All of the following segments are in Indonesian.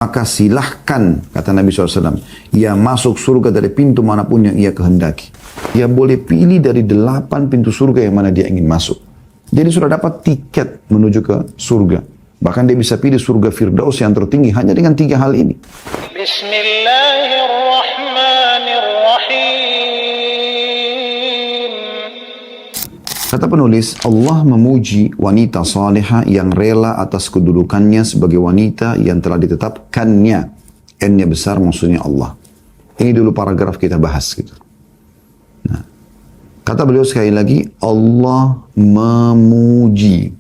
maka silahkan, kata Nabi SAW, ia masuk surga dari pintu manapun yang ia kehendaki. Ia boleh pilih dari 8 pintu surga yang mana dia ingin masuk. Jadi sudah dapat tiket menuju ke surga. Bahkan dia bisa pilih surga Firdaus yang tertinggi hanya dengan 3 hal ini. Kata penulis, Allah memuji wanita salihah yang rela atas kedudukannya sebagai wanita yang telah ditetapkannya. N-nya besar maksudnya Allah. Ini dulu paragraf kita bahas gitu. Nah, kata beliau sekali lagi, Allah memuji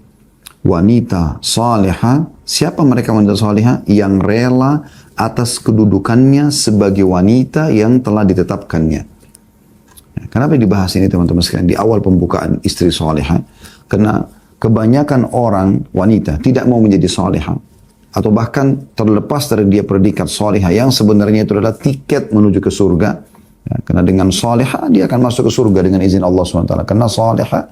wanita salihah. Siapa mereka wanita salihah? Yang rela atas kedudukannya sebagai wanita yang telah ditetapkannya. Kenapa dibahas ini teman-teman sekalian di awal pembukaan istri salihah? Karena kebanyakan orang wanita tidak mau menjadi salihah atau bahkan terlepas dari dia predikat salihah yang sebenarnya itu adalah tiket menuju ke surga. Ya, karena dengan salihah dia akan masuk ke surga dengan izin Allah SWT. Karena salihah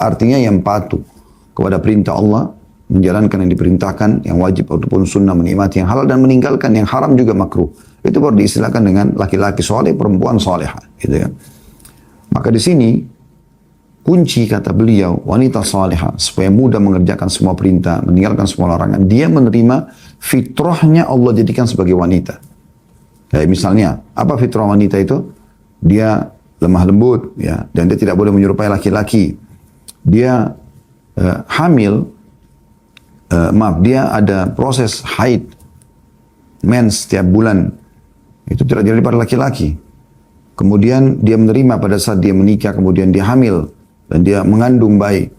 artinya yang patuh kepada perintah Allah, menjalankan yang diperintahkan, yang wajib ataupun sunnah, menikmati yang halal dan meninggalkan yang haram juga makruh. Itu baru diistilahkan dengan laki-laki saleh, perempuan salihah, gitu kan. Maka di sini kunci kata beliau wanita salihah supaya mudah mengerjakan semua perintah, meninggalkan semua larangan. Dia menerima fitrahnya Allah jadikan sebagai wanita. Kayak misalnya apa fitrah wanita itu? Dia lemah lembut, ya, dan dia tidak boleh menyerupai laki-laki. Dia hamil, dia ada proses haid, mens setiap bulan. Itu tidak jadi pada laki-laki. Kemudian dia menerima pada saat dia menikah, kemudian dia hamil dan dia mengandung bayi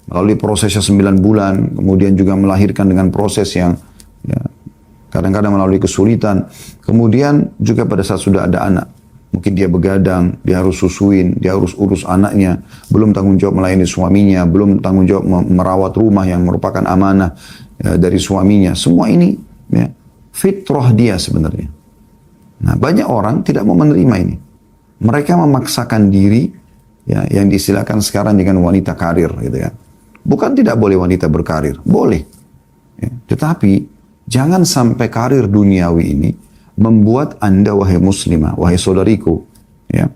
melalui prosesnya 9 bulan, kemudian juga melahirkan dengan proses yang ya, kadang-kadang melalui kesulitan. Kemudian juga pada saat sudah ada anak, mungkin dia begadang, dia harus susuin, dia harus urus anaknya, belum tanggung jawab melayani suaminya, belum tanggung jawab merawat rumah yang merupakan amanah ya, dari suaminya. Semua ini ya, fitrah dia sebenarnya. Nah, banyak orang tidak mau menerima ini. Mereka memaksakan diri, ya, yang diistilahkan sekarang dengan wanita karir, gitu kan. Bukan tidak boleh wanita berkarir, boleh. Ya, tetapi jangan sampai karir duniawi ini membuat Anda, wahai muslimah, wahai saudariku, ya,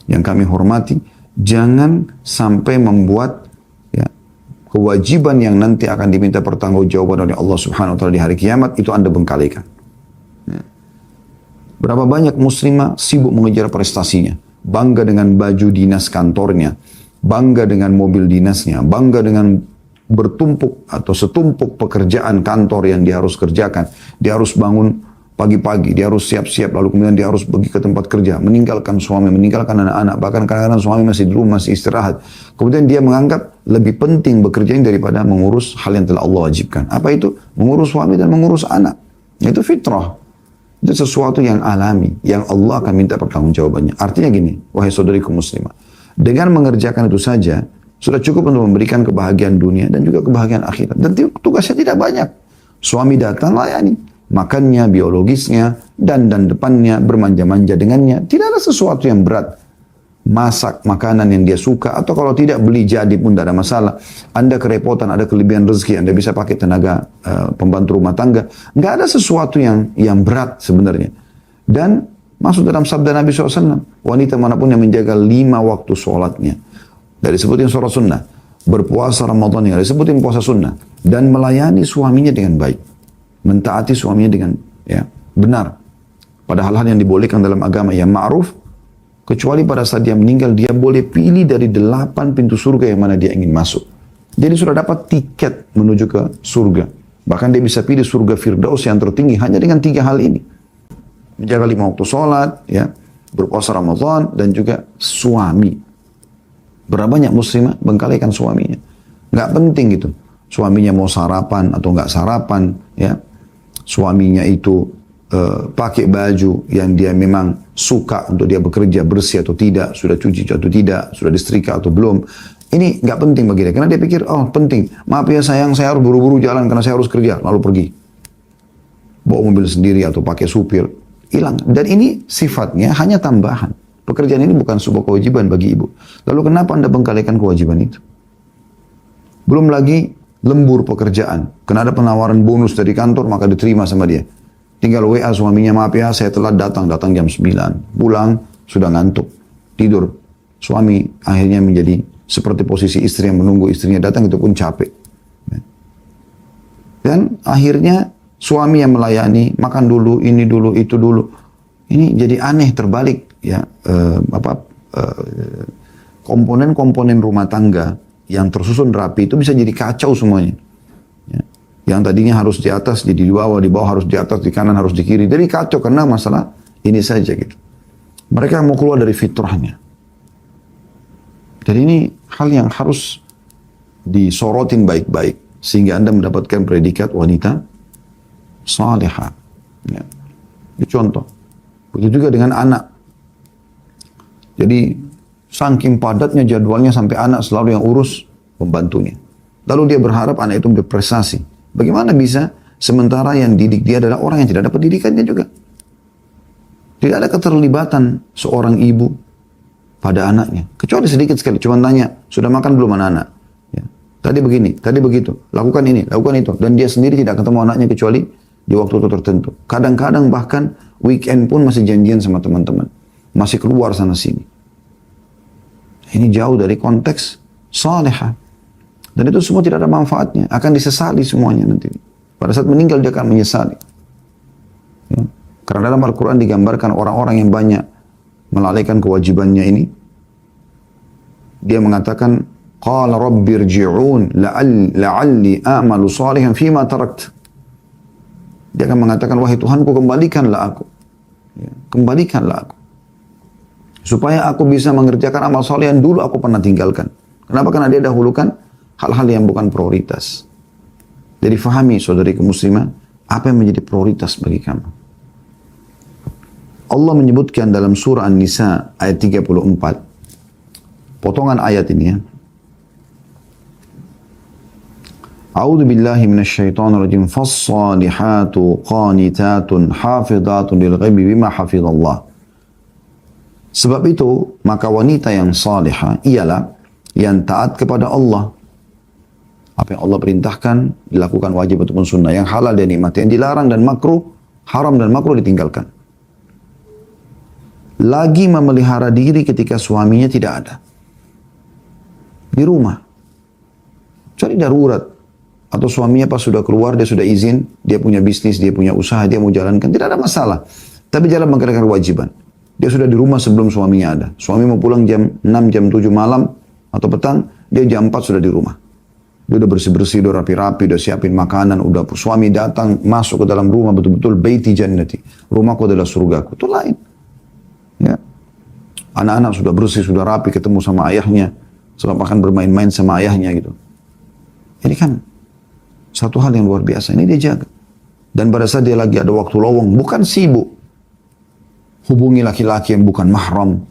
yang kami hormati, jangan sampai membuat ya, kewajiban yang nanti akan diminta pertanggungjawaban oleh Allah Subhanahu Wa Taala di hari kiamat itu Anda bengkalikan. Berapa banyak muslimah sibuk mengejar prestasinya, bangga dengan baju dinas kantornya, bangga dengan mobil dinasnya, bangga dengan bertumpuk atau setumpuk pekerjaan kantor yang dia harus kerjakan. Dia harus bangun pagi-pagi, dia harus siap-siap, lalu kemudian dia harus pergi ke tempat kerja, meninggalkan suami, meninggalkan anak-anak, bahkan kadang-kadang suami masih di rumah, masih istirahat. Kemudian dia menganggap lebih penting bekerja daripada mengurus hal yang telah Allah wajibkan. Apa itu? Mengurus suami dan mengurus anak. Itu fitrah. Itu sesuatu yang alami, yang Allah akan minta pertanggungjawabannya. Artinya gini, wahai saudariku muslimah, dengan mengerjakan itu saja, sudah cukup untuk memberikan kebahagiaan dunia dan juga kebahagiaan akhirat. Dan tugasnya tidak banyak. Suami datang, layani. Makannya, biologisnya, dan depannya, bermanja-manja dengannya. Tidak ada sesuatu yang berat. Masak makanan yang dia suka, atau kalau tidak beli jadi pun tidak ada masalah. Anda kerepotan, ada kelebihan rezeki, Anda bisa pakai tenaga pembantu rumah tangga. Nggak ada sesuatu yang berat sebenarnya. Dan masuk dalam sabda Nabi SAW, wanita manapun yang menjaga 5 waktu sholatnya, dari sebutin sholat sunnah, berpuasa Ramadan yang disebutin puasa sunnah, dan melayani suaminya dengan baik, mentaati suaminya dengan ya benar, pada hal-hal yang dibolehkan dalam agama yang ma'ruf. Kecuali pada saat dia meninggal, dia boleh pilih dari 8 pintu surga yang mana dia ingin masuk. Jadi sudah dapat tiket menuju ke surga. Bahkan dia bisa pilih surga Firdaus yang tertinggi hanya dengan 3 hal ini. Menjaga 5 waktu sholat, ya, berpuasa Ramadan, dan juga suami. Berapa banyak muslimah bengkalikan suaminya. Nggak penting gitu. Suaminya mau sarapan atau nggak sarapan, ya. Suaminya itu pakai baju yang dia memang suka untuk dia bekerja, bersih atau tidak, sudah cuci atau tidak, sudah disetrika atau belum. Ini nggak penting bagi dia, karena dia pikir, oh penting, maaf ya sayang, saya harus buru-buru jalan karena saya harus kerja, lalu pergi. Bawa mobil sendiri atau pakai supir, hilang. Dan ini sifatnya hanya tambahan. Pekerjaan ini bukan sebuah kewajiban bagi ibu. Lalu kenapa Anda bengkalikan kewajiban itu? Belum lagi lembur pekerjaan, karena ada penawaran bonus dari kantor, maka diterima sama dia. Tinggal WA suaminya, maaf ya saya telat datang jam 9. Pulang, sudah ngantuk, tidur. Suami akhirnya menjadi seperti posisi istri yang menunggu istrinya datang, itu pun capek. Dan akhirnya suami yang melayani, makan dulu, ini dulu, itu dulu. Ini jadi aneh, terbalik. Ya, komponen-komponen rumah tangga yang tersusun rapi itu bisa jadi kacau semuanya. Ya. Yang tadinya harus di atas jadi di bawah harus di atas, di kanan harus di kiri. Jadi kacau karena masalah ini saja gitu. Mereka mau keluar dari fitrahnya. Jadi ini hal yang harus disorotin baik-baik sehingga Anda mendapatkan predikat wanita salihah. Ya. Ini contoh. Begitu juga dengan anak. Jadi saking padatnya jadwalnya sampai anak selalu yang urus pembantunya. Lalu dia berharap anak itu berprestasi. Bagaimana bisa sementara yang didik dia adalah orang yang tidak dapat didikannya juga. Tidak ada keterlibatan seorang ibu pada anaknya. Kecuali sedikit sekali. Cuma tanya, sudah makan belum anak-anak? Ya. Tadi begini, tadi begitu. Lakukan ini, lakukan itu. Dan dia sendiri tidak ketemu anaknya kecuali di waktu tertentu. Kadang-kadang bahkan weekend pun masih janjian sama teman-teman. Masih keluar sana sini. Ini jauh dari konteks salihah. Dan itu semua tidak ada manfaatnya. Akan disesali semuanya nanti. Pada saat meninggal dia akan menyesali. Ya. Karena dalam Al-Quran digambarkan orang-orang yang banyak melalaikan kewajibannya ini. Dia mengatakan, Qala rabbirji'un la'alli a'malu salihan fima tarakt. Dia akan mengatakan, wahai Tuhanku, kembalikanlah aku. Ya. Kembalikanlah aku. Supaya aku bisa mengerjakan amal soleh yang dulu aku pernah tinggalkan. Kenapa? Karena dia dahulukan hal-hal yang bukan prioritas. Jadi fahami saudari muslimah, apa yang menjadi prioritas bagi kamu. Allah menyebutkan dalam surah An-Nisa ayat 34. Potongan ayat ini ya. A'udzu billahi minasyaitonir rajim. Fas-salihatu qanitatun hafizatun lil ghaibi bima hafizallah. Sebab itu, maka wanita yang salihah ialah yang taat kepada Allah. Apa yang Allah perintahkan, dilakukan wajib ataupun sunnah. Yang halal dia nikmati, yang dilarang dan makruh, haram dan makruh ditinggalkan. Lagi memelihara diri ketika suaminya tidak ada. Di rumah. Cari darurat. Atau suaminya pas sudah keluar, dia sudah izin, dia punya bisnis, dia punya usaha, dia mau jalankan, tidak ada masalah. Tapi jalan mengerjakan kewajiban. Dia sudah di rumah sebelum suaminya ada. Suami mau pulang jam 6, jam 7 malam atau petang, dia jam 4 sudah di rumah. Dia udah bersih-bersih, udah rapi-rapi, udah siapin makanan, udah suami datang, masuk ke dalam rumah, betul-betul baiti jannati. Rumahku adalah surgaku. Itu lain. Ya. Anak-anak sudah bersih, sudah rapi, ketemu sama ayahnya. Sebab akan bermain-main sama ayahnya gitu. Ini kan satu hal yang luar biasa. Ini dia jaga. Dan pada saat dia lagi ada waktu lowong, bukan sibuk. Hubungi laki-laki yang bukan mahram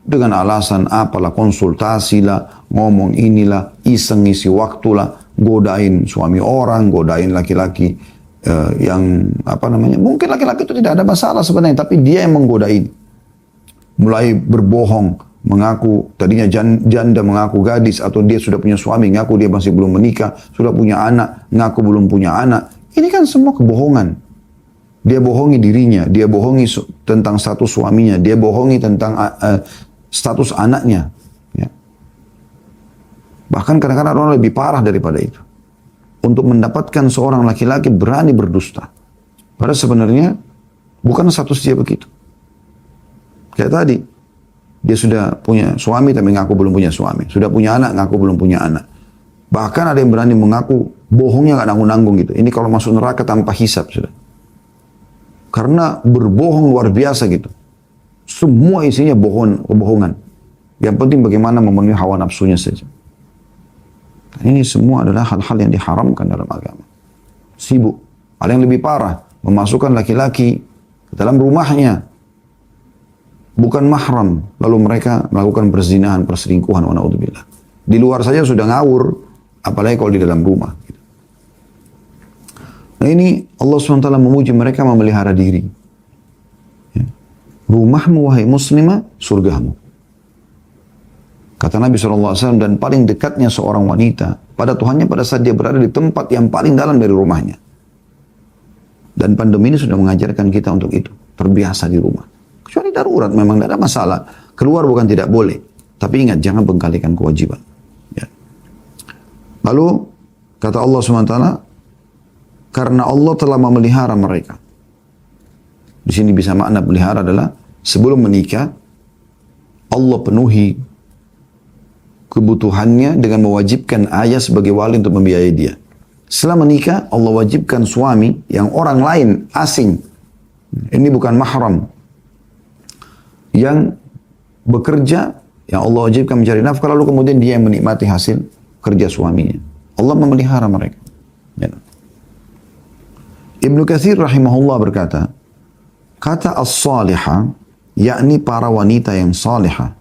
dengan alasan apalah, konsultasi lah, ngomong inilah, iseng isi waktulah, godain suami orang, godain laki-laki yang apa namanya, mungkin laki-laki itu tidak ada masalah sebenarnya, tapi dia yang menggodain. Mulai berbohong, mengaku tadinya janda, mengaku gadis, atau dia sudah punya suami, ngaku dia masih belum menikah, sudah punya anak, ngaku belum punya anak. Ini kan semua kebohongan. Dia bohongi dirinya, dia bohongi tentang status suaminya, dia bohongi tentang status anaknya. Ya. Bahkan kadang-kadang orang lebih parah daripada itu. Untuk mendapatkan seorang laki-laki berani berdusta. Padahal sebenarnya bukan status dia begitu. Kayak tadi, dia sudah punya suami tapi ngaku belum punya suami. Sudah punya anak, ngaku belum punya anak. Bahkan ada yang berani mengaku bohongnya gak nanggung-nanggung gitu. Ini kalau masuk neraka tanpa hisab sudah. Karena berbohong luar biasa gitu. Semua isinya kebohongan. Yang penting bagaimana memenuhi hawa nafsunya saja. Dan ini semua adalah hal-hal yang diharamkan dalam agama. Sibuk. Hal yang lebih parah, memasukkan laki-laki ke dalam rumahnya. Bukan mahram. Lalu mereka melakukan perzinahan, perselingkuhan. Wa na'udzubillah. Di luar saja sudah ngawur. Apalagi kalau di dalam rumah. Nah ini Allah SWT memuji mereka memelihara diri. Ya. Rumahmu wahai muslimah, surgamu. Kata Nabi SAW, dan paling dekatnya seorang wanita pada Tuhannya pada saat dia berada di tempat yang paling dalam dari rumahnya. Dan pandemi ini sudah mengajarkan kita untuk itu. Terbiasa di rumah. Kecuali darurat, memang tidak ada masalah. Keluar bukan tidak boleh. Tapi ingat, jangan bengkalikan kewajiban. Ya. Lalu, kata Allah SWT, karena Allah telah memelihara mereka. Di sini bisa makna pelihara adalah, sebelum menikah, Allah penuhi kebutuhannya dengan mewajibkan ayah sebagai wali untuk membiayai dia. Setelah menikah, Allah wajibkan suami yang orang lain, asing. Ini bukan mahram. Yang bekerja, yang Allah wajibkan mencari nafkah, lalu kemudian dia yang menikmati hasil kerja suaminya. Allah memelihara mereka. Ya. Ibnu Katsir rahimahullah berkata, kata as-salihah, yakni para wanita yang salihah.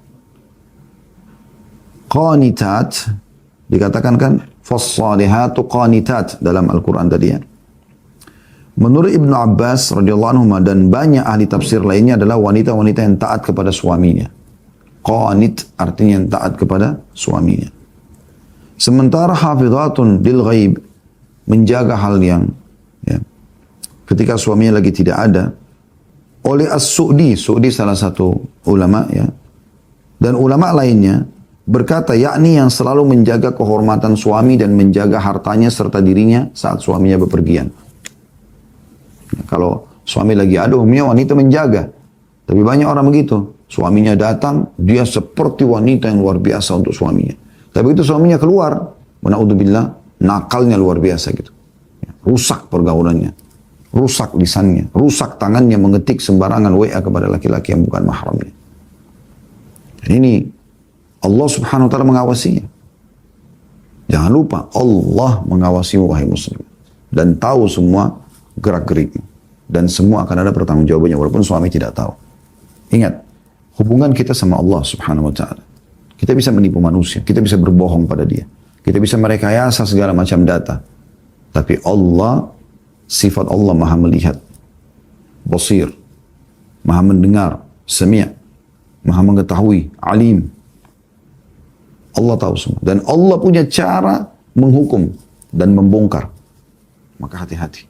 Qanitat, dikatakan kan, fas-salihatu qanitat dalam Al-Quran tadi ya. Menurut Ibnu Abbas radhiyallahu anhu dan banyak ahli tafsir lainnya adalah wanita-wanita yang taat kepada suaminya. Qanit artinya yang taat kepada suaminya. Sementara hafizatun bil ghaib, menjaga hal yang ya, ketika suaminya lagi tidak ada, oleh As-Su'di, Su'di salah satu ulama ya, dan ulama lainnya berkata, yakni yang selalu menjaga kehormatan suami dan menjaga hartanya serta dirinya saat suaminya bepergian. Ya, kalau suami lagi ada, umumnya wanita menjaga. Tapi banyak orang begitu. Suaminya datang, dia seperti wanita yang luar biasa untuk suaminya. Tapi itu suaminya keluar, na'udzubillah, nakalnya luar biasa gitu. Ya, rusak pergaulannya, rusak lisannya, rusak tangannya mengetik sembarangan WA kepada laki-laki yang bukan mahramnya. Dan ini Allah subhanahu wa ta'ala mengawasinya. Jangan lupa, Allah mengawasimu wahai muslim. Dan tahu semua gerak-gerikmu. Dan semua akan ada pertanggungjawabannya walaupun suami tidak tahu. Ingat, hubungan kita sama Allah subhanahu wa ta'ala. Kita bisa menipu manusia, kita bisa berbohong pada dia. Kita bisa merekayasa segala macam data. Tapi Allah, sifat Allah maha melihat. Basir. Maha mendengar. Sami'. Maha mengetahui. Alim. Allah tahu semua. Dan Allah punya cara menghukum dan membongkar. Maka hati-hati.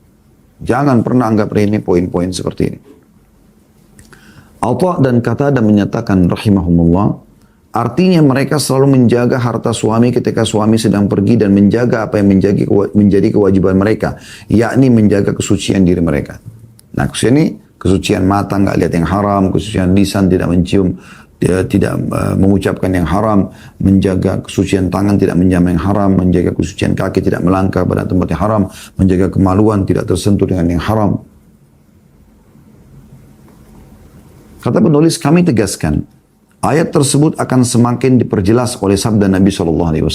Jangan pernah anggap remeh poin-poin seperti ini. Atha dan Qatadah menyatakan rahimahumullah, artinya mereka selalu menjaga harta suami ketika suami sedang pergi dan menjaga apa yang menjadi kewajiban mereka, yakni menjaga kesucian diri mereka. Nah, kesucian ini kesucian mata nggak lihat yang haram, kesucian lisan tidak mencium, tidak mengucapkan yang haram, menjaga kesucian tangan tidak menjamah yang haram, menjaga kesucian kaki tidak melangkah pada tempat yang haram, menjaga kemaluan tidak tersentuh dengan yang haram. Kata penulis, kami tegaskan, ayat tersebut akan semakin diperjelas oleh sabda Nabi SAW.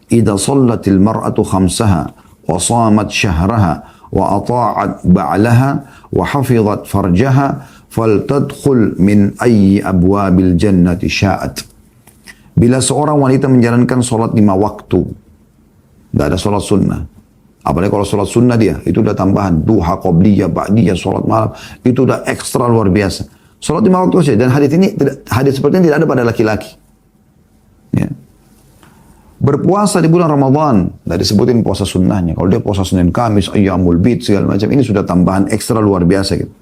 Idza sallatil mar'atu khamsaha wa shamat syahraha wa ata'at ba'laha wa hafizat farjaha faltadkhul min ayyi abwabil jannati sya'at. Bila seorang wanita menjalankan sholat 5 waktu, tidak ada sholat sunnah. Apalagi kalau sholat sunnah dia, itu udah tambahan. Duha, qobliyah, ba'diyah, sholat malam. Itu udah ekstra luar biasa. Sholat 5 waktu saja. Dan hadis seperti ini tidak ada pada laki-laki. Ya. Berpuasa di bulan Ramadan, tidak disebutin puasa sunnahnya. Kalau dia puasa Senin Kamis, Ayyamul Bid, segala macam, ini sudah tambahan ekstra luar biasa gitu.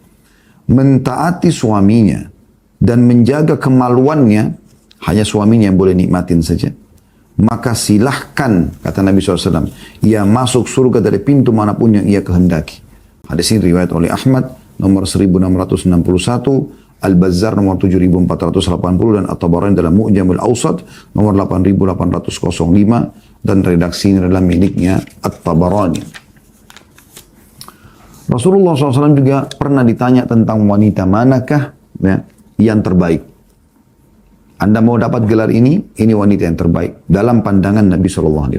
Mentaati suaminya dan menjaga kemaluannya, hanya suaminya yang boleh nikmatin saja. Maka silahkan, kata Nabi SAW, ia masuk surga dari pintu manapun yang ia kehendaki. Hadis ini riwayat oleh Ahmad, nomor 1661, Al-Bazzar nomor 7480, dan At-Tabarani dalam Mu'jamul Awsat nomor 8805, dan redaksi ini adalah miliknya At-Tabarani. Rasulullah SAW juga pernah ditanya tentang wanita manakah ya, yang terbaik. Anda mau dapat gelar ini wanita yang terbaik dalam pandangan Nabi SAW.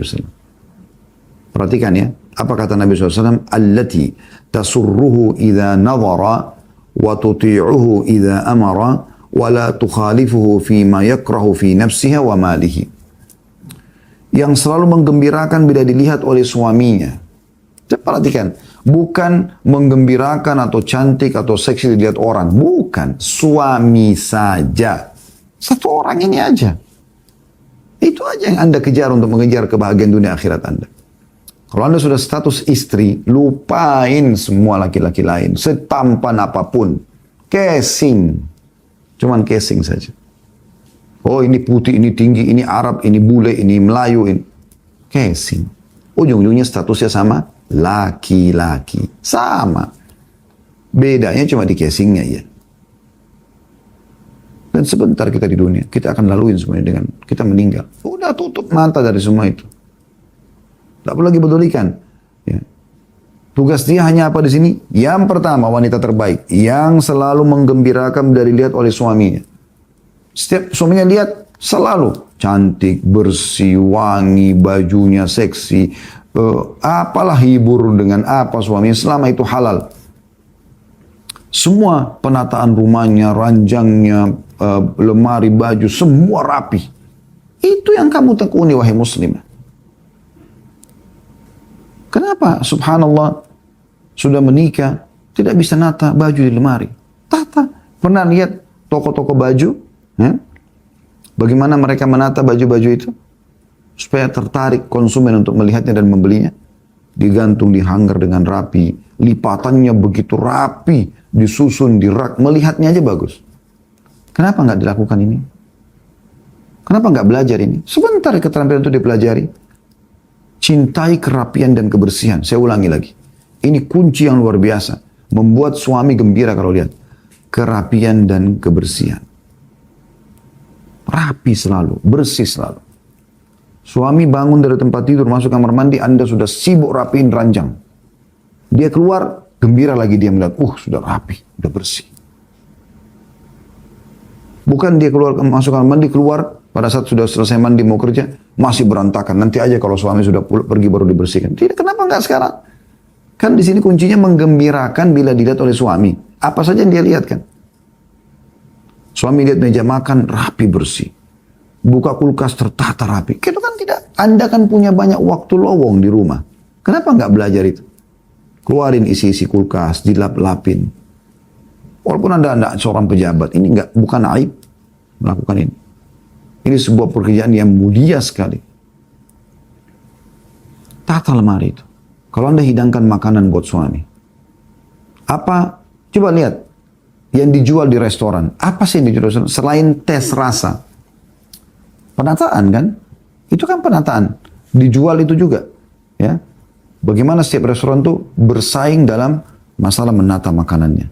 Perhatikan ya, apa kata Nabi SAW? Allati tasurruhu idha nadhara wa tuti'uhu idha amara wa la tukhalifuhu fima yakrahu fi nafsiha wa malihi. Yang selalu menggembirakan bila dilihat oleh suaminya. Perhatikan, bukan menggembirakan atau cantik atau seksi dilihat orang. Bukan, suami saja. Satu orang ini aja. Itu aja yang Anda kejar untuk mengejar kebahagiaan dunia akhirat Anda. Kalau Anda sudah status istri, lupain semua laki-laki lain. Setampan apapun. Casing. Cuman casing saja. Oh ini putih, ini tinggi, ini Arab, ini bule, ini Melayu. Ini. Casing. Ujung-ujungnya statusnya sama. Laki-laki. Sama. Bedanya cuma di casingnya ya. Dan sebentar kita di dunia, kita akan laluin semuanya dengan kita meninggal. Udah tutup mata dari semua itu. Tak perlu lagi pedulikan. Ya. Tugas dia hanya apa di sini? Yang pertama, wanita terbaik. Yang selalu menggembirakan dari dilihat oleh suaminya. Setiap suaminya lihat, selalu cantik, bersih, wangi, bajunya seksi. Apalah hibur dengan apa suaminya, selama itu halal. Semua penataan rumahnya, ranjangnya, lemari baju, semua rapi. Itu yang kamu tekuni, wahai muslimah. Kenapa subhanallah sudah menikah tidak bisa nata baju di lemari? Tata. Pernah lihat toko-toko baju? Ya? Bagaimana mereka menata baju-baju itu? Supaya tertarik konsumen untuk melihatnya dan membelinya. Digantung di hanger dengan rapi. Lipatannya begitu rapi. Disusun di rak. Melihatnya aja bagus. Kenapa nggak dilakukan ini? Kenapa nggak belajar ini? Sebentar keterampilan itu dipelajari. Cintai kerapian dan kebersihan. Saya ulangi lagi. Ini kunci yang luar biasa. Membuat suami gembira kalau lihat. Kerapian dan kebersihan. Rapi selalu. Bersih selalu. Suami bangun dari tempat tidur, masuk kamar mandi, Anda sudah sibuk rapiin ranjang. Dia keluar, gembira lagi dia melihat. Sudah rapi, sudah bersih. Bukan dia keluar, masuk kamar mandi, keluar, pada saat sudah selesai mandi mau kerja, masih berantakan. Nanti aja kalau suami sudah pergi baru dibersihkan. Tidak, kenapa enggak sekarang? Kan di sini kuncinya menggembirakan bila dilihat oleh suami. Apa saja yang dia lihat kan? Suami lihat meja makan rapi bersih. Buka kulkas tertata rapi. Itu kan tidak. Anda kan punya banyak waktu lowong di rumah. Kenapa enggak belajar itu? Keluarin isi-isi kulkas, dilap-lapin. Walaupun Anda seorang pejabat, ini bukan aib melakukan ini. Ini sebuah pekerjaan yang mulia sekali. Tata lemari itu. Kalau Anda hidangkan makanan buat suami. Apa? Coba lihat. Yang dijual di restoran. Apa sih yang dijual di restoran? Selain tes rasa. Penataan kan? Itu kan penataan. Dijual itu juga. Ya. Bagaimana setiap restoran itu bersaing dalam masalah menata makanannya.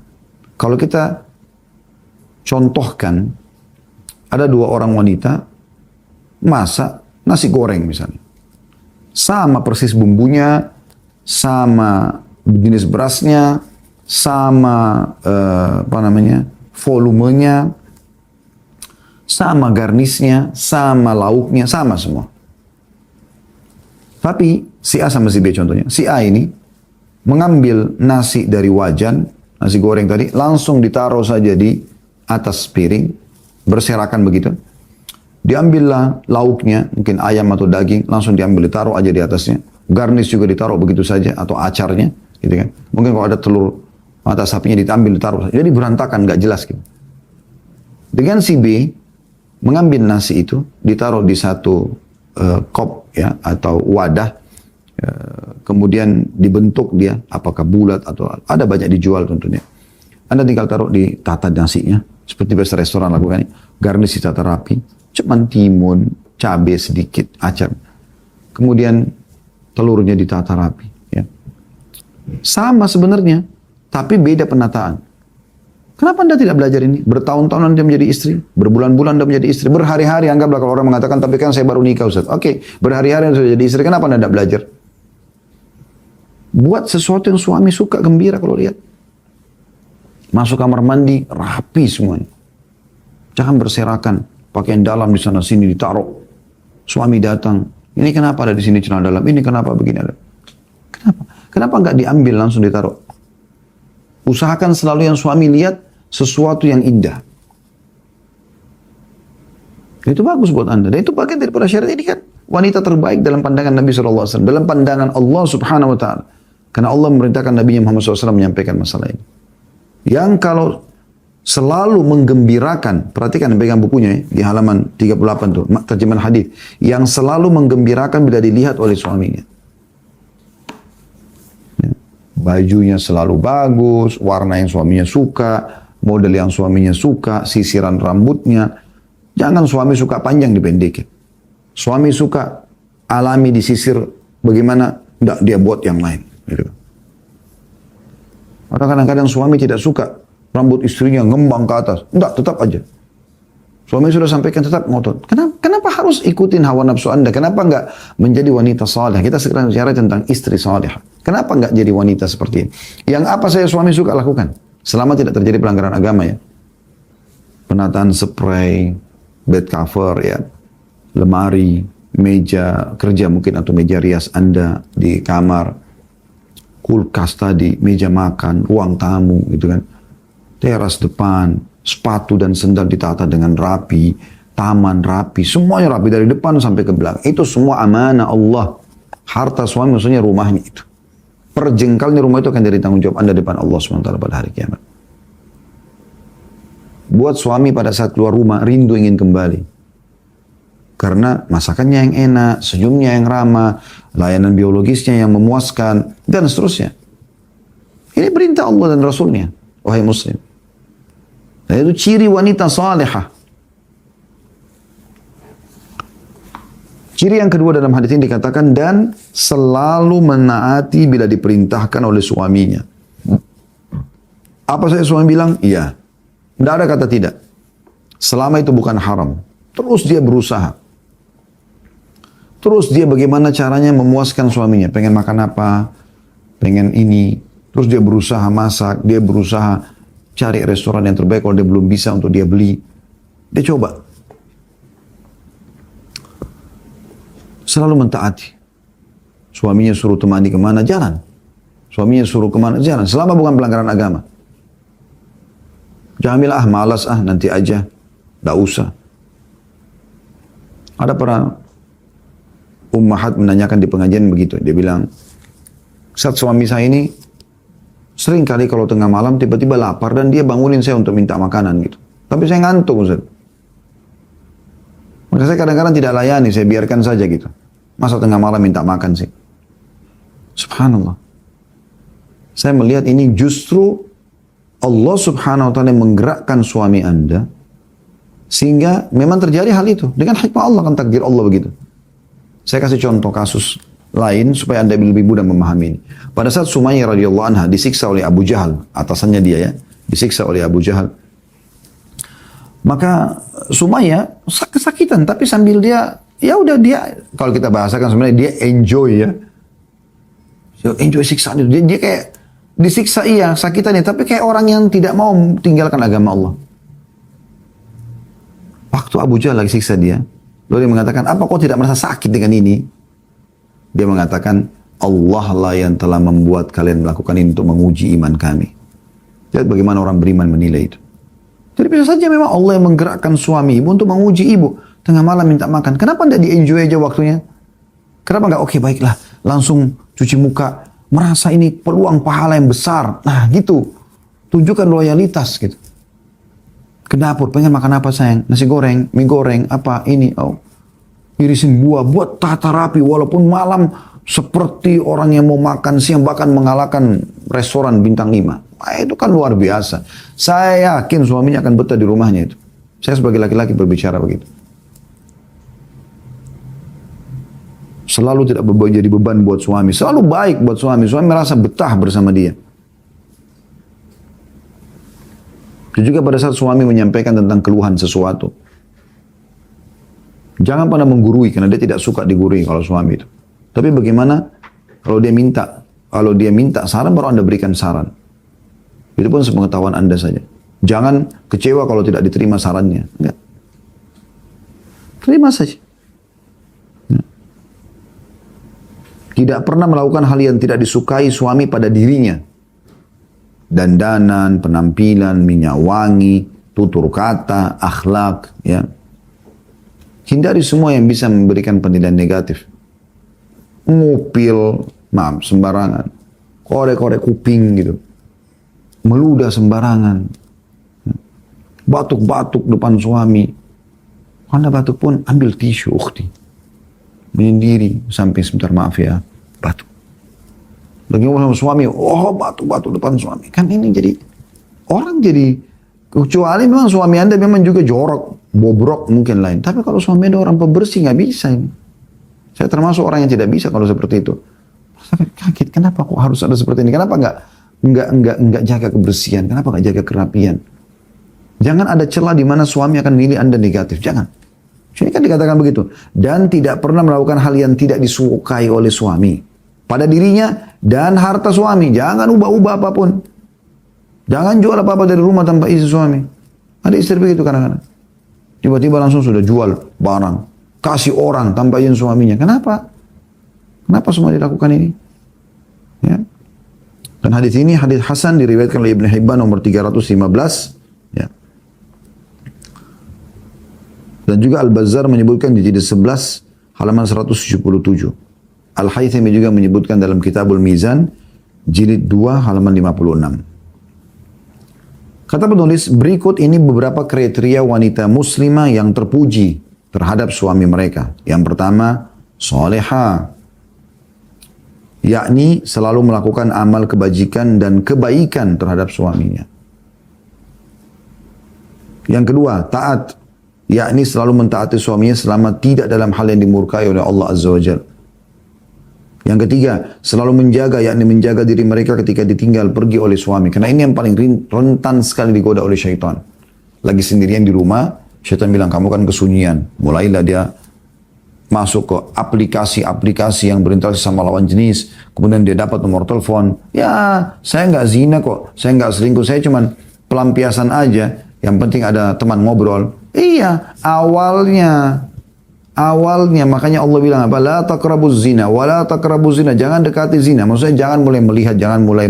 Kalau kita contohkan, ada dua orang wanita masak nasi goreng misalnya. Sama persis bumbunya, sama jenis berasnya, sama volumenya, sama garnisnya, sama lauknya, sama semua. Tapi si A sama si B contohnya. Si A ini mengambil nasi dari wajan, nasi goreng tadi, langsung ditaruh saja di atas piring, berserakan begitu. Diambillah lauknya, mungkin ayam atau daging, langsung diambil, ditaruh aja di atasnya. Garnish juga ditaruh begitu saja, atau acarnya, gitu kan. Mungkin kalau ada telur mata sapinya diambil, ditaruh. Jadi berantakan, nggak jelas gitu. Dengan si B, mengambil nasi itu, ditaruh di satu kop ya, atau wadah, kemudian dibentuk dia, apakah bulat atau ada banyak dijual tentunya. Anda tinggal taruh di tata nasinya, seperti biasa restoran lakukan, garnish ditata rapi, cuman timun, cabai sedikit, acar. Kemudian telurnya ditata rapi. Ya. Sama sebenarnya, tapi beda penataan. Kenapa Anda tidak belajar ini? Bertahun-tahun Anda menjadi istri, berbulan-bulan Anda menjadi istri, berhari-hari, anggaplah kalau orang mengatakan, tapi kan saya baru nikah Ustaz. Oke, berhari-hari Anda sudah jadi istri, kenapa Anda tidak belajar? Buat sesuatu yang suami suka, gembira kalau lihat. Masuk kamar mandi, rapi semuanya. Jangan berserakan, pakaian dalam di sana sini ditaruh. Suami datang, ini kenapa ada di sini celana dalam, ini kenapa begini ada. Kenapa? Kenapa nggak diambil langsung ditaruh? Usahakan selalu yang suami lihat sesuatu yang indah. Itu bagus buat Anda. Dan itu bagian daripada syariat ini kan. Wanita terbaik dalam pandangan Nabi SAW. Dalam pandangan Allah Subhanahu Wa Taala. Karena Allah memerintahkan Nabi Muhammad SAW menyampaikan masalah ini. Yang kalau selalu menggembirakan, perhatikan pegang bukunya ya, di halaman 38 tuh, terjemahan hadis. Yang selalu menggembirakan bila dilihat oleh suaminya. bajunya selalu bagus, warna yang suaminya suka, model yang suaminya suka, sisiran rambutnya. Jangan suami suka panjang dipendekin. Suami suka alami disisir bagaimana, enggak, dia buat yang lain. Gitu. Atau kadang-kadang suami tidak suka rambut istrinya ngembang ke atas. Enggak, tetap aja. Suami sudah sampaikan tetap ngotot. Kenapa harus ikutin hawa nafsu Anda? Kenapa enggak menjadi wanita saleh? Kita sekarang bicara tentang istri saleh. Kenapa enggak jadi wanita seperti ini? Yang apa saya suami suka lakukan? Selama tidak terjadi pelanggaran agama ya. Penataan spray, bed cover ya, lemari, meja kerja mungkin atau meja rias Anda di kamar, kulkas tadi, meja makan, ruang tamu gitu kan. Teras depan, sepatu dan sendal ditata dengan rapi, taman rapi, semuanya rapi dari depan sampai ke belakang. Itu semua amanah Allah. Harta suami maksudnya rumahnya itu. Perjengkalnya rumah itu akan jadi tanggung jawab Anda depan Allah SWT pada hari kiamat. Buat suami pada saat keluar rumah rindu ingin kembali. Karena masakannya yang enak, senyumnya yang ramah, layanan biologisnya yang memuaskan, dan seterusnya. Ini perintah Allah dan Rasulnya, wahai muslim. Dan itu ciri wanita salihah. Ciri yang kedua dalam hadis ini dikatakan, dan selalu menaati bila diperintahkan oleh suaminya. Apa saya suami bilang? Iya. Tidak ada kata tidak. Selama itu bukan haram. Terus dia berusaha. Terus dia bagaimana caranya memuaskan suaminya. Pengen makan apa? Pengen ini. Terus dia berusaha masak. Dia berusaha cari restoran yang terbaik kalau dia belum bisa untuk dia beli. Dia coba. Selalu mentaati. Suaminya suruh temani kemana, jalan. Suaminya suruh kemana, jalan. Selama bukan pelanggaran agama. Jangan bilang, malas nanti aja. Tidak usah. Ada para ummahat menanyakan di pengajian begitu. Dia bilang, saat suami saya ini sering kali kalau tengah malam tiba-tiba lapar dan dia bangunin saya untuk minta makanan gitu. Tapi saya ngantuk Ustaz. Maka saya kadang-kadang tidak layani, saya biarkan saja gitu. Masa tengah malam minta makan sih? Subhanallah. Saya melihat ini justru Allah subhanahu wa ta'ala menggerakkan suami Anda sehingga memang terjadi hal itu. Dengan hikmah Allah kan takdir Allah begitu. Saya kasih contoh kasus lain supaya Anda lebih mudah memahami ini. Pada saat Sumayyah radhiyallahu anha disiksa oleh Abu Jahal, atasannya dia ya, disiksa oleh Abu Jahal. Maka Sumayyah kesakitan, tapi sambil dia, ya udah dia, kalau kita bahasakan sebenarnya dia enjoy ya. Enjoy siksaan itu. Dia kayak disiksa iya, sakitan ya, tapi kayak orang yang tidak mau tinggalkan agama Allah. Waktu Abu Jahal lagi siksa dia, lalu dia mengatakan, apa kau tidak merasa sakit dengan ini? Dia mengatakan, Allah lah yang telah membuat kalian melakukan ini untuk menguji iman kami. Lihat bagaimana orang beriman menilai itu. Jadi bisa saja memang Allah yang menggerakkan suami ibu untuk menguji ibu. Tengah malam minta makan. Kenapa tidak di-enjoy aja waktunya? Kenapa nggak oke baiklah, langsung cuci muka. Merasa ini peluang pahala yang besar. Nah gitu. Tunjukkan loyalitas gitu. Ke dapur, pengen makan apa sayang? Nasi goreng, mie goreng, apa ini? Oh. Irisin buah, buat tata rapi walaupun malam seperti orang yang mau makan siang, bahkan mengalahkan restoran bintang 5. Nah, itu kan luar biasa. Saya yakin suaminya akan betah di rumahnya itu. Saya sebagai laki-laki berbicara begitu. Selalu tidak jadi beban buat suami. Selalu baik buat suami. Suami merasa betah bersama dia. Dan juga pada saat suami menyampaikan tentang keluhan sesuatu. Jangan pernah menggurui, karena dia tidak suka digurui kalau suami itu. Tapi bagaimana kalau dia minta saran, baru Anda berikan saran. Itu pun sepengetahuan Anda saja. Jangan kecewa kalau tidak diterima sarannya. Enggak. Terima saja. Tidak pernah melakukan hal yang tidak disukai suami pada dirinya. Dandanan, penampilan, minyak wangi, tutur kata, akhlak, ya. Hindari semua yang bisa memberikan penilaian negatif. Ngupil, sembarangan. Korek-korek kuping gitu. Meludah sembarangan. Batuk-batuk depan suami. Anda batuk pun ambil tisu, ukhti. Menyendiri, sampai sebentar maaf ya, batuk. Lagi ngomong sama suami, oh batu-batu depan suami. Kan ini jadi, orang jadi, kecuali memang suami Anda memang juga jorok, bobrok mungkin lain. Tapi kalau suami Anda orang pembersih, nggak bisa ini. Saya termasuk orang yang tidak bisa kalau seperti itu. Saya kaget, kenapa kok harus ada seperti ini? Kenapa nggak jaga kebersihan? Kenapa nggak jaga kerapian? Jangan ada celah di mana suami akan menilai Anda negatif. Jangan. Ini kan dikatakan begitu. Dan tidak pernah melakukan hal yang tidak disukai oleh suami. Pada dirinya dan harta suami. Jangan ubah-ubah apapun. Jangan jual apa-apa dari rumah tanpa izin suami. Ada istri begitu kadang-kadang. Tiba-tiba langsung sudah jual barang. Kasih orang tanpa izin suaminya. Kenapa? Kenapa semua dilakukan ini? Ya. Dan hadis ini hadis Hasan diriwayatkan oleh Ibn Hibban nomor 315. Ya. Dan juga Al-Bazzar menyebutkan di jilid 11 halaman 177. Al-Haythami juga menyebutkan dalam Kitabul Mizan jilid 2 halaman 56. Kata penulis, berikut ini beberapa kriteria wanita muslimah yang terpuji terhadap suami mereka. Yang pertama, soleha, yakni selalu melakukan amal kebajikan dan kebaikan terhadap suaminya. Yang kedua, taat, yakni selalu mentaati suaminya selama tidak dalam hal yang dimurkai oleh Allah Azza wa Jalla. Yang ketiga, selalu menjaga, yakni menjaga diri mereka ketika ditinggal pergi oleh suami. Karena ini yang paling rentan sekali digoda oleh syaitan. Lagi sendirian di rumah, syaitan bilang, kamu kan kesunyian. Mulailah dia masuk ke aplikasi-aplikasi yang berinteraksi sama lawan jenis. Kemudian dia dapat nomor telepon. Ya, saya nggak zina kok. Saya nggak selingkuh. Saya cuma pelampiasan aja. Yang penting ada teman ngobrol. Iya, awalnya makanya Allah bilang apa? La taqrabuz zina, wala taqrabuz zina. Jangan dekati zina. Maksudnya jangan mulai melihat, jangan mulai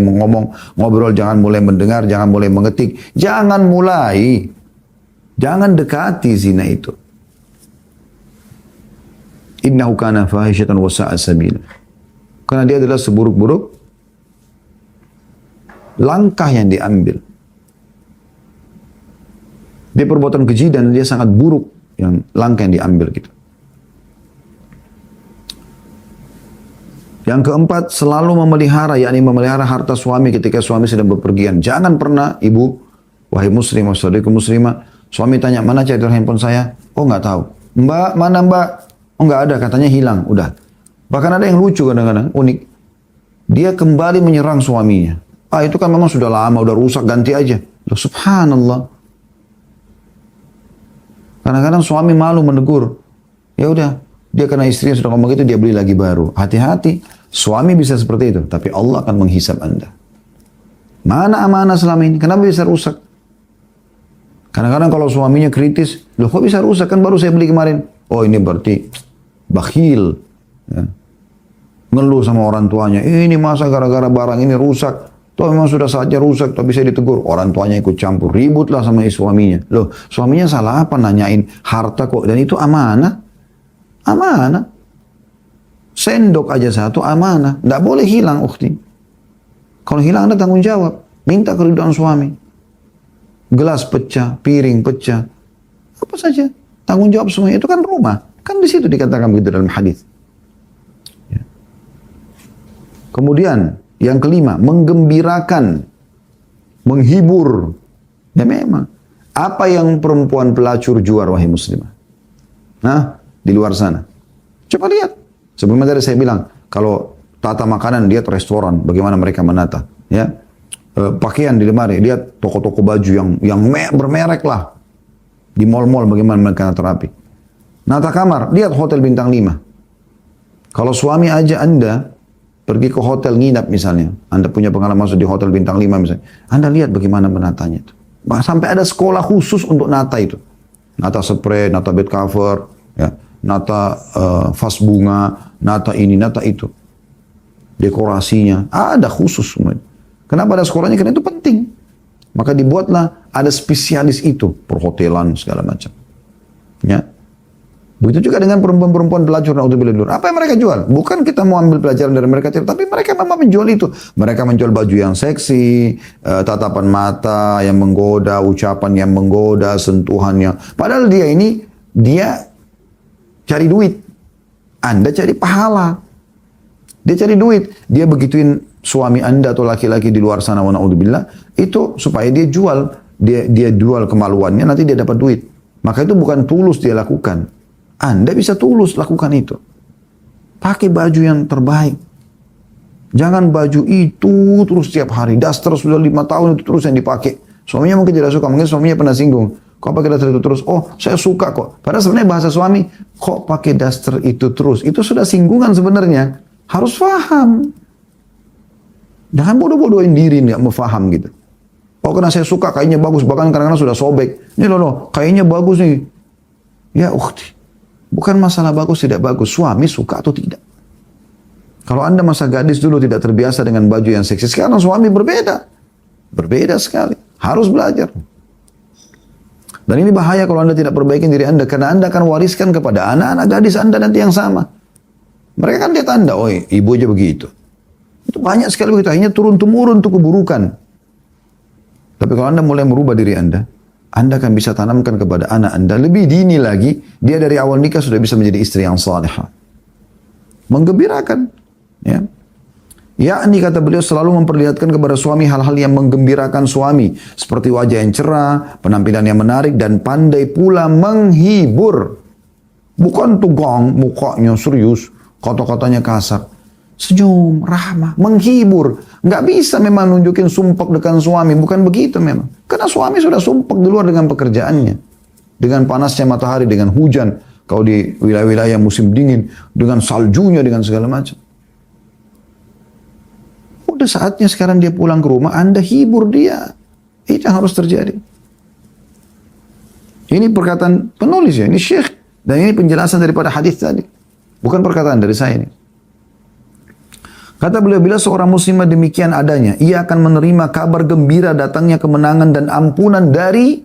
ngobrol, jangan mulai mendengar, jangan mulai mengetik. Jangan dekati zina itu. Innahu kana fahishatan wa sa'a sabila. Karena dia adalah seburuk-buruk langkah yang diambil. Dia perbuatan keji dan dia sangat buruk yang langkah yang diambil gitu. Yang keempat, selalu memelihara, yakni memelihara harta suami ketika suami sedang bepergian. Jangan pernah ibu, wahai muslim, saudariku muslimah, suami tanya, mana charger handphone saya? Oh nggak tahu. Mbak, mana mbak? Oh nggak ada, katanya hilang. Udah. Bahkan ada yang lucu kadang-kadang, unik. Dia kembali menyerang suaminya. Ah itu kan memang sudah lama, udah rusak, ganti aja. Loh subhanallah. Kadang-kadang suami malu menegur. Ya udah, dia karena istrinya sudah ngomong gitu, dia beli lagi baru. Hati-hati, suami bisa seperti itu, tapi Allah akan menghisab Anda. Mana amanah selama ini? Kenapa bisa rusak? Kadang-kadang kalau suaminya kritis, loh kok bisa rusak? Kan baru saya beli kemarin. Oh ini berarti bakhil. Ya. Ngeluh sama orang tuanya, ini masa gara-gara barang ini rusak. Toh memang sudah saatnya rusak, tapi saya ditegur. Orang tuanya ikut campur, ributlah sama suaminya. Loh, suaminya salah apa nanyain harta kok? Dan itu amanah. Amanah. Sendok aja satu amanah. Tidak boleh hilang, ukhti. Kalau hilang Anda tanggung jawab. Minta keridhaan suami. Gelas pecah, piring pecah. Apa saja. Tanggung jawab semuanya. Itu kan rumah. Kan di situ dikatakan begitu dalam hadis. Ya. Kemudian, yang kelima, menggembirakan, menghibur. Ya memang. Apa yang perempuan pelacur jual, wahai muslimah? Nah, di luar sana. Coba lihat. Sebelumnya tadi saya bilang, kalau tata makanan, lihat restoran, bagaimana mereka menata. Ya, pakaian di lemari, lihat toko-toko baju yang bermerek lah. Di mall-mall, bagaimana mereka terapi. Nata kamar, lihat hotel bintang 5. Kalau suami aja Anda pergi ke hotel nginap misalnya, Anda punya pengalaman masuk di hotel bintang 5 misalnya, Anda lihat bagaimana menatanya itu. Sampai ada sekolah khusus untuk nata itu. Nata spray, nata bed cover, ya, nata vas bunga, nata ini, nata itu. Dekorasinya, ada khusus semua. Kenapa ada sekolahnya? Karena itu penting. Maka dibuatlah ada spesialis itu, perhotelan segala macam. Ya. Begitu juga dengan perempuan-perempuan pelacur. Apa yang mereka jual? Bukan kita mau ambil pelajaran dari mereka, tapi mereka memang menjual itu. Mereka menjual baju yang seksi, tatapan mata yang menggoda, ucapan yang menggoda, sentuhan yang... Padahal dia cari duit. Anda cari pahala. Dia cari duit. Dia begituin suami Anda atau laki-laki di luar sana, wa na'udzubillah, itu supaya dia jual. Dia jual kemaluannya, nanti dia dapat duit. Maka itu bukan tulus dia lakukan. Anda bisa tulus lakukan itu. Pakai baju yang terbaik. Jangan baju itu terus setiap hari. Daster sudah 5 tahun itu terus yang dipakai. Suaminya mungkin tidak suka. Mungkin suaminya pernah singgung. Kok pakai daster itu terus? Oh, saya suka kok. Padahal sebenarnya bahasa suami, kok pakai daster itu terus? Itu sudah singgungan sebenarnya. Harus paham. Jangan bodoh-bodohin diri, nggak mau paham gitu. Oh, karena saya suka, kayaknya bagus. Bahkan kadang-kadang sudah sobek. Ini loh, kayaknya bagus nih. Ya, bukan masalah bagus tidak bagus. Suami suka atau tidak. Kalau Anda masa gadis dulu tidak terbiasa dengan baju yang seksi, sekarang suami berbeda. Berbeda sekali. Harus belajar. Dan ini bahaya kalau Anda tidak perbaiki diri Anda, karena Anda akan wariskan kepada anak-anak gadis Anda nanti yang sama. Mereka kan lihat Anda, oh ibu aja begitu. Itu banyak sekali begitu, akhirnya turun-temurun untuk keburukan. Tapi kalau Anda mulai merubah diri Anda akan bisa tanamkan kepada anak Anda lebih dini lagi, dia dari awal nikah sudah bisa menjadi istri yang salihah. Menggembirakan. Ya. Yakni kata beliau selalu memperlihatkan kepada suami hal-hal yang menggembirakan suami. Seperti wajah yang cerah, penampilan yang menarik, dan pandai pula menghibur. Bukan tugang, mukanya serius, kata-katanya kasar. Senyum, rahmah, menghibur. Nggak bisa memang nunjukin sumpek dengan suami. Bukan begitu memang. Karena suami sudah sumpek di luar dengan pekerjaannya. Dengan panasnya matahari, dengan hujan. Kalau di wilayah-wilayah musim dingin, dengan saljunya, dengan segala macam. Udah saatnya sekarang dia pulang ke rumah, Anda hibur dia. Itu yang harus terjadi. Ini perkataan penulis ya, ini syekh. Dan ini penjelasan daripada hadis tadi. Bukan perkataan dari saya ini. Kata beliau, bila seorang muslimah demikian adanya, ia akan menerima kabar gembira datangnya kemenangan dan ampunan dari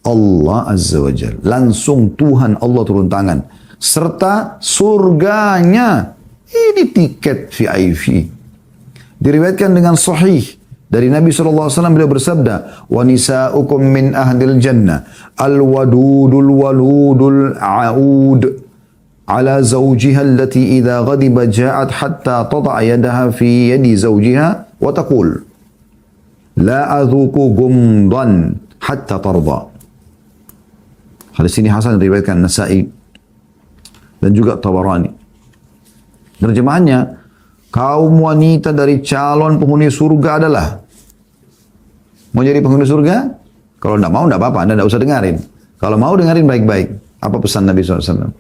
Allah Azza wa Jalla. Langsung Tuhan Allah turun tangan. Serta surganya. Ini tiket VIP. Diriwayatkan dengan sahih dari Nabi SAW, beliau bersabda, wa nisa'ukum min ahlil jannah al-wadudul waludul a'ud ala zawjiha allati idha ghadiba ja'at hatta tada'a yadaha fi yadi zawjiha wa taqul la adhuku gumdan hatta tarda. Hadis ini hasan diriwayatkan Nasa'i dan juga Tabarani. Terjemahannya, kaum wanita dari calon penghuni surga adalah, mau jadi penghuni surga? Kalau tidak mau, tidak apa-apa, Anda tidak usah dengarin. Kalau mau, dengarin baik-baik. Apa pesan Nabi SAW?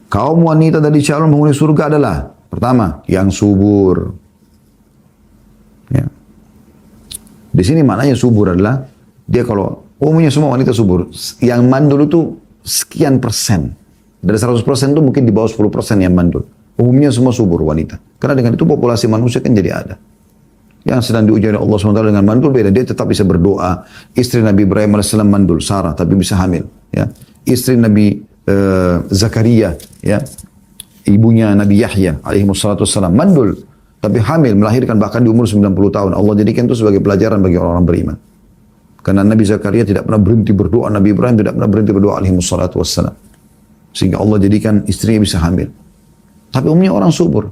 Kaum wanita dari calon penghuni surga adalah, pertama, yang subur. Ya. Di sini maknanya subur adalah, dia kalau umumnya semua wanita subur. Yang mandul itu sekian persen. Dari 100% itu mungkin di bawah 10% yang mandul. Umumnya semua subur wanita. Karena dengan itu populasi manusia kan jadi ada. Yang sedang diuji oleh Allah SWT dengan mandul beda. Dia tetap bisa berdoa. Istri Nabi Ibrahim AS mandul, Sarah, tapi bisa hamil. Ya. Istri Nabi Zakaria, ya. Ibunya Nabi Yahya alaihissalam mandul. Tapi hamil, melahirkan bahkan di umur 90 tahun. Allah jadikan itu sebagai pelajaran bagi orang-orang beriman. Karena Nabi Zakaria tidak pernah berhenti berdoa. Nabi Ibrahim tidak pernah berhenti berdoa alaihissalam. Sehingga Allah jadikan istrinya bisa hamil. Tapi umumnya orang subur.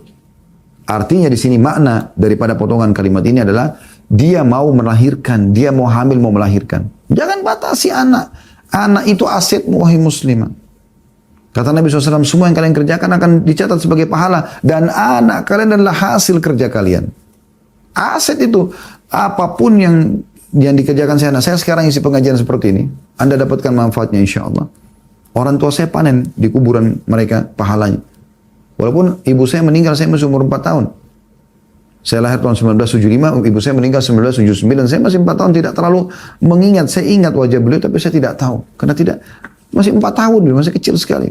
Artinya di sini makna daripada potongan kalimat ini adalah dia mau melahirkan, dia mau hamil, mau melahirkan. Jangan batasi anak. Anak itu asetmu, wahai muslimah. Kata Nabi SAW, semua yang kalian kerjakan akan dicatat sebagai pahala. Dan anak kalian adalah hasil kerja kalian. Aset itu, apapun yang dikerjakan saya sekarang isi pengajian seperti ini, Anda dapatkan manfaatnya insya Allah. Orang tua saya panen di kuburan mereka pahalanya. Walaupun ibu saya meninggal, saya masih umur 4 tahun. Saya lahir tahun 1975, ibu saya meninggal 1979. Saya masih 4 tahun, tidak terlalu mengingat. Saya ingat wajah beliau, tapi saya tidak tahu. Karena masih 4 tahun, masih kecil sekali.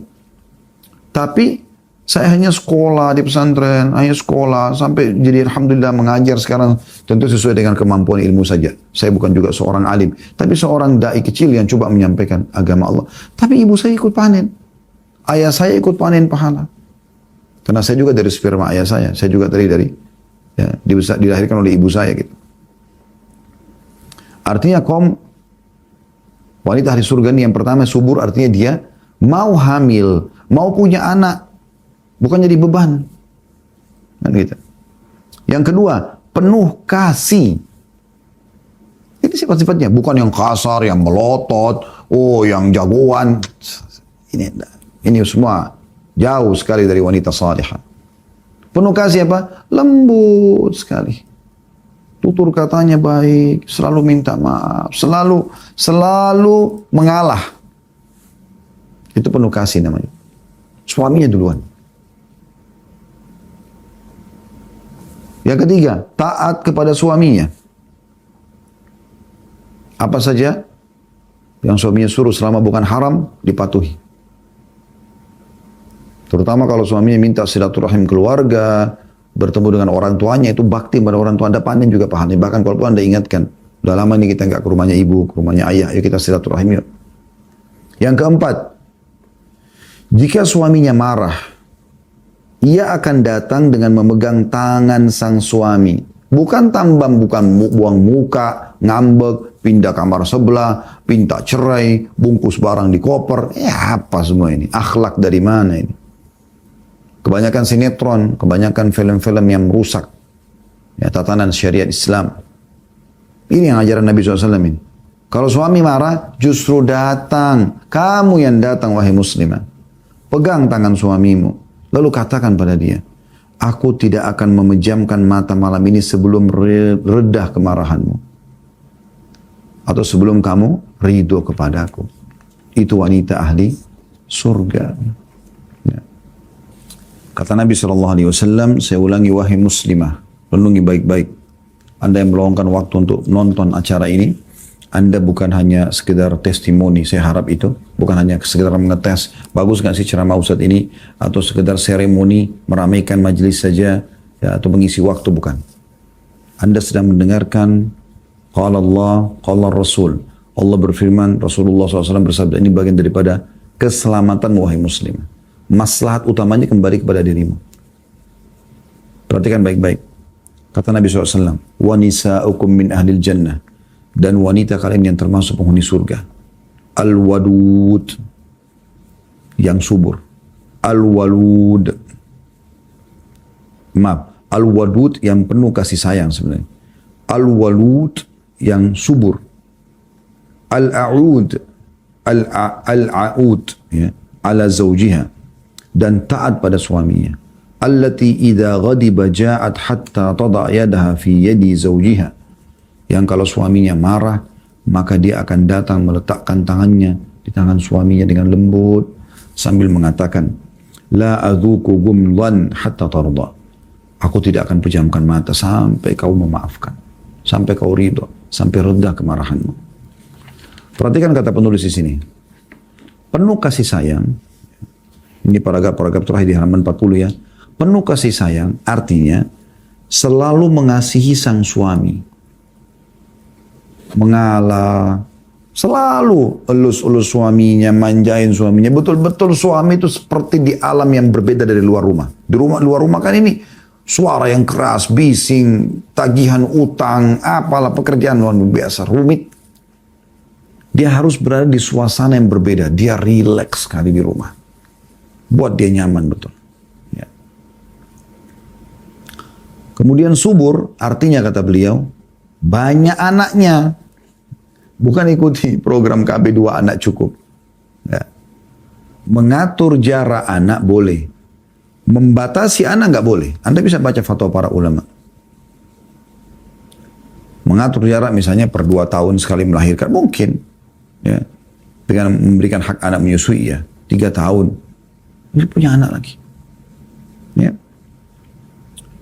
Tapi saya hanya sekolah di pesantren, hanya sekolah, sampai jadi alhamdulillah mengajar sekarang. Tentu sesuai dengan kemampuan ilmu saja. Saya bukan juga seorang alim. Tapi seorang da'i kecil yang coba menyampaikan agama Allah. Tapi ibu saya ikut panen. Ayah saya ikut panen pahala. Karena saya juga dari sperma ayah saya. Saya juga dari dilahirkan oleh ibu saya gitu. Artinya kaum wanita ahli surga ini yang pertama subur, artinya dia mau hamil, mau punya anak, bukan jadi beban. Kan gitu. Yang kedua, penuh kasih. Ini sifat-sifatnya, bukan yang kasar, yang melotot, yang jagoan. Ini semua jauh sekali dari wanita salihah. Penuh kasih apa? Lembut sekali. Tutur katanya baik, selalu minta maaf, selalu mengalah. Itu penuh kasih namanya. Suaminya duluan. Yang ketiga, taat kepada suaminya. Apa saja yang suaminya suruh selama bukan haram, dipatuhi. Terutama kalau suaminya minta silaturahim keluarga, bertemu dengan orang tuanya, itu bakti pada orang tua. Anda panen juga pahalanya. Bahkan kalau Anda ingatkan, udah lama nih kita nggak ke rumahnya ibu, ke rumahnya ayah, yuk kita silaturahim yuk. Yang keempat, jika suaminya marah, ia akan datang dengan memegang tangan sang suami. Bukan tambam, bukan buang muka, ngambek, pindah kamar sebelah, minta cerai, bungkus barang di koper. Apa semua ini? Akhlak dari mana ini? Kebanyakan sinetron, kebanyakan film-film yang merusak tatanan syariat Islam. Ini yang ajaran Nabi SAW ini. Kalau suami marah, justru datang. Kamu yang datang, wahai muslimah. Pegang tangan suamimu. Lalu katakan pada dia, aku tidak akan memejamkan mata malam ini sebelum redah kemarahanmu. Atau sebelum kamu ridho kepadaku. Itu wanita ahli surga. Ya. Kata Nabi SAW, saya ulangi wahai muslimah, renungi baik-baik. Anda yang meluangkan waktu untuk nonton acara ini, Anda bukan hanya sekedar testimoni, saya harap itu. Bukan hanya sekedar mengetes, bagus nggak sih ceramah Ustadz ini, atau sekedar seremoni, meramaikan majelis saja, ya, atau mengisi waktu, bukan. Anda sedang mendengarkan Qala Allah, Qala Rasul. Allah berfirman, Rasulullah SAW bersabda, ini bagian daripada keselamatan wahai muslim. Maslahat utamanya kembali kepada dirimu. Perhatikan baik-baik. Kata Nabi SAW, wa nisa'ukum min ahlil jannah. Dan wanita kalian yang termasuk penghuni surga. Al-wadud, yang subur. Al-walud, maaf, al-wadud yang penuh kasih sayang sebenarnya. Al-walud yang subur. Al-a'ud, al-a'ud, ya, ala zawjiha, dan taat pada suaminya. Allati idza ghadiba ja'at hatta tada' yadaha fi yadi zawjiha. Yang kalau suaminya marah, maka dia akan datang meletakkan tangannya di tangan suaminya dengan lembut sambil mengatakan, la adzuku gumdhan hatta tarda. Aku tidak akan pejamkan mata sampai kau memaafkan, sampai kau ridho, sampai reda kemarahanmu. Perhatikan kata penulis di sini. Penuh kasih sayang. Ini paragraf terakhir di halaman 40 ya. Penuh kasih sayang artinya selalu mengasihi sang suami. Mengalah, selalu elus-elus suaminya, manjain suaminya. Betul-betul suami itu seperti di alam yang berbeda dari luar rumah. Di luar rumah kan ini suara yang keras, bising, tagihan utang, apalah pekerjaan luar biasa, rumit. Dia harus berada di suasana yang berbeda. Dia rileks sekali di rumah. Buat dia nyaman betul. Ya. Kemudian subur, artinya kata beliau, banyak anaknya. Bukan ikuti program KB 2 anak cukup. Ya. Mengatur jarak anak boleh. Membatasi anak nggak boleh. Anda bisa baca fatwa para ulama. Mengatur jarak misalnya per 2 tahun sekali melahirkan. Mungkin. Ya. Dengan memberikan hak anak menyusui ya. 3 tahun. Dia punya anak lagi. Ya.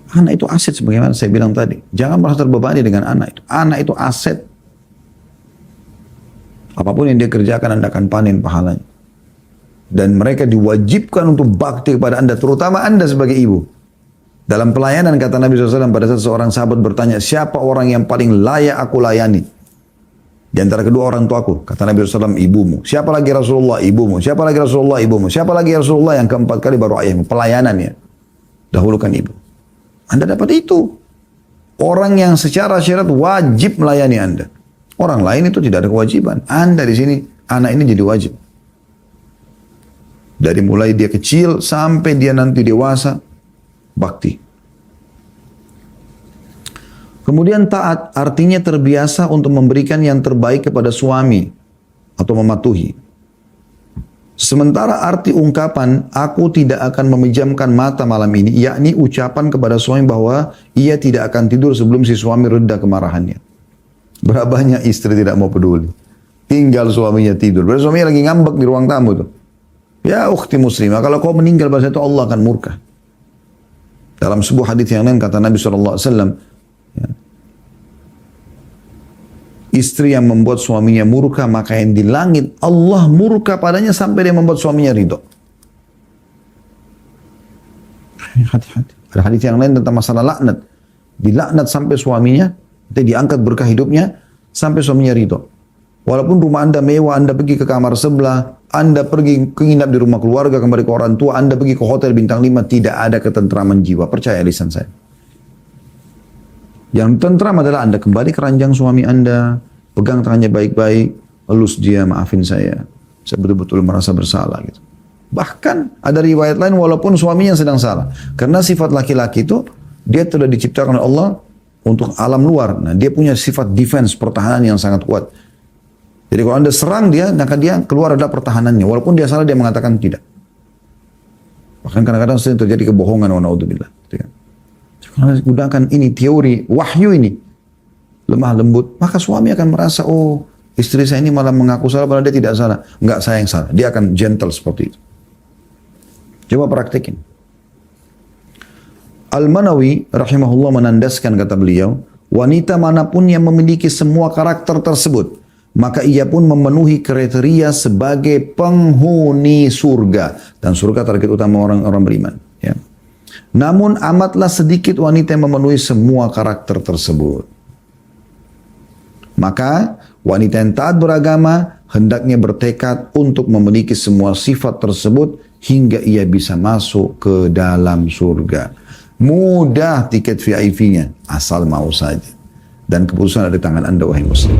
Anak itu aset sebagaimana saya bilang tadi. Jangan merasa terbebani dengan anak itu. Anak itu aset. Apapun yang dia kerjakan, Anda akan panen pahalanya. Dan mereka diwajibkan untuk bakti kepada Anda, terutama Anda sebagai ibu. Dalam pelayanan kata Nabi SAW pada saat seorang sahabat bertanya, siapa orang yang paling layak aku layani? Di antara kedua orang tuaku, kata Nabi SAW, ibumu. Siapa lagi Rasulullah? Ibumu. Siapa lagi Rasulullah? Ibumu. Siapa lagi Rasulullah? Yang keempat kali baru ayahmu. Pelayanannya. Dahulukan ibu. Anda dapat itu. Orang yang secara syariat wajib melayani Anda. Orang lain itu tidak ada kewajiban. Anda di sini, anak ini jadi wajib. Dari mulai dia kecil sampai dia nanti dewasa, bakti. Kemudian taat artinya terbiasa untuk memberikan yang terbaik kepada suami atau mematuhi. Sementara arti ungkapan aku tidak akan memejamkan mata malam ini, yakni ucapan kepada suami bahwa ia tidak akan tidur sebelum si suami reda kemarahannya. Berapa banyak istri tidak mau peduli, tinggal suaminya tidur. Berarti suaminya lagi ngambek di ruang tamu tuh. Ya ukhti muslimah, kalau kau meninggal pada saat itu Allah akan murka. Dalam sebuah hadis yang lain kata Nabi SAW, ya, istri yang membuat suaminya murka, maka yang di langit Allah murka padanya sampai dia membuat suaminya ridho. Hati-hati. Ada hadis yang lain tentang masalah laknat. Dilaknat sampai suaminya, diangkat berkah hidupnya, sampai suaminya ridho. Walaupun rumah Anda mewah, Anda pergi ke kamar sebelah, Anda pergi menginap di rumah keluarga, kembali ke orang tua, Anda pergi ke hotel bintang 5, tidak ada ketentraman jiwa. Percaya lisan saya. Yang tentram adalah Anda kembali ke ranjang suami Anda, pegang tangannya baik-baik, elus dia, maafin saya betul-betul merasa bersalah gitu. Bahkan ada riwayat lain walaupun suaminya sedang salah. Karena sifat laki-laki itu, dia telah diciptakan oleh Allah untuk alam luar. Nah, dia punya sifat defense, pertahanan yang sangat kuat. Jadi kalau Anda serang dia, maka dia keluar ada pertahanannya. Walaupun dia salah, dia mengatakan tidak. Bahkan kadang-kadang sering terjadi kebohongan, wa na'udzubillah. Karena gunakan ini teori wahyu ini lemah lembut, maka suami akan merasa oh istri saya ini malah mengaku salah padahal dia tidak salah. Enggak, saya yang salah. Dia akan gentle seperti itu. Coba praktekin. Al-Manawi rahimahullah menandaskan kata beliau, wanita manapun yang memiliki semua karakter tersebut, maka ia pun memenuhi kriteria sebagai penghuni surga, dan surga target utama orang-orang beriman, ya. Namun amatlah sedikit wanita yang memenuhi semua karakter tersebut. Maka wanita yang taat beragama hendaknya bertekad untuk memiliki semua sifat tersebut hingga ia bisa masuk ke dalam surga. Mudah tiket VIP-nya, asal mau saja. Dan keputusan ada di tangan Anda, wahai muslim.